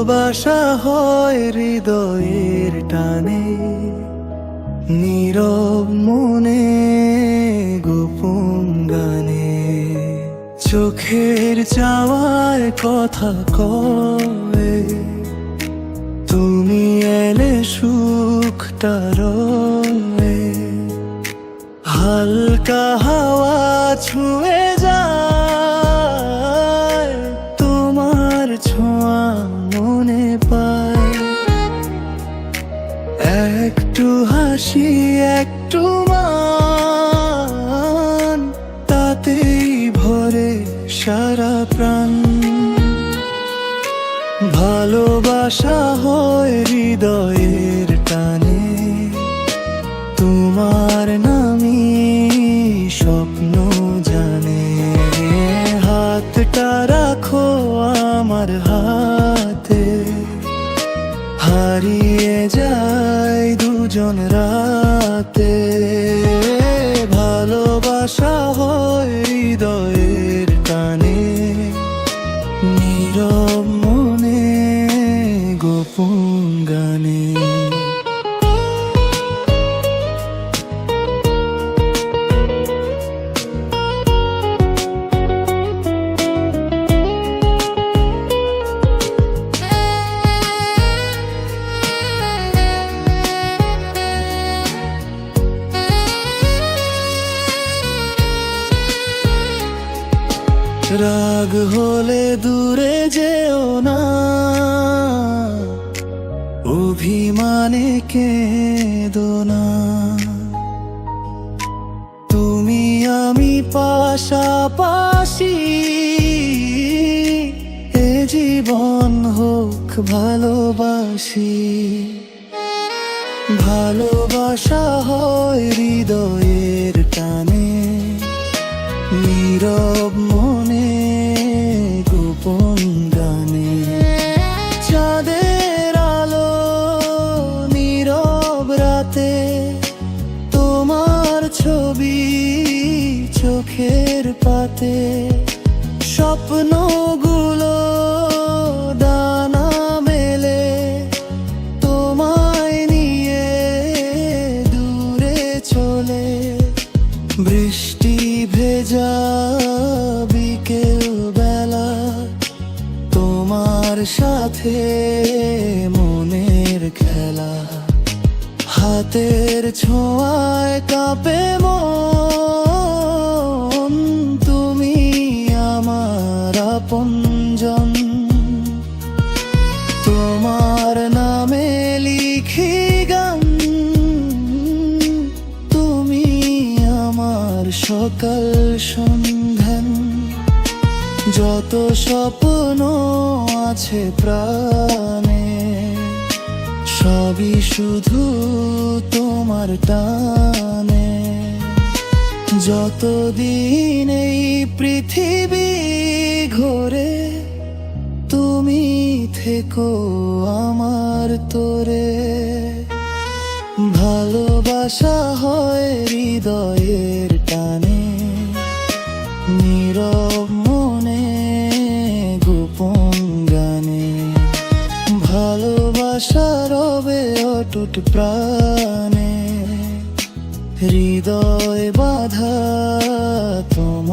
ভালোবাসা হয় হৃদয়ের টানে, নীরব মনে গোপন গানে, চোখের চাওয়ায় কথা কয়ে, তুমি এলে সুখটা রয়ে, হালকা হাওয়া ছুঁয়ে যায়, তোমার ছোঁয়া মনে পায়, একটু হাসি একটু মান, তাতেই ভরে সারা প্রাণ। ভালোবাসা হয় হৃদয়ের টানে, তোমার নামই স্বপ্ন জানে, হাতটা রাখো আমার হাতে, হারিয়ে যায় দুজন রাতে। ভালোবাসা হয় হৃদয়ের টানে, নীরব মনে গোপন গানে। রাগ হলে দূরে যেও না, অভিমানে কেঁদো না, তুমি আমি পাশাপাশি, এ জীবন হোক ভালোবাসি। ভালোবাসা হয় হৃদয়ের টানে, নীরব মনে গোপন গানে, চাঁদের আলো নীরব রাতে, তোমার ছবি চোখের পাতে, স্বপ্নগুলো ডানা মেলে, তোমায় নিয়ে দূরে চলে, বৃষ্টি ভেজা বিকেল বেলা, তোমার সাথে মনের খেলা, হাতের ছোঁয়ায় কাঁপে মন, তুমি আমার আপনজন, তোমার নামে লিখি গান, তুমি আমার সকাল সন্ধ্যান, যত স্বপ্ন আছে প্রাণে, সবই শুধু তোমার টানে। যতদিন এই পৃথিবী ঘোরে, তুমি থেকো আমার তোরে। ভালোবাসা হয় হৃদয়ের টানে, নীরব মনে গোপন গানে, ভালোবাসা রবে অটুট প্রাণে, হৃদয় বাঁধা তোমার।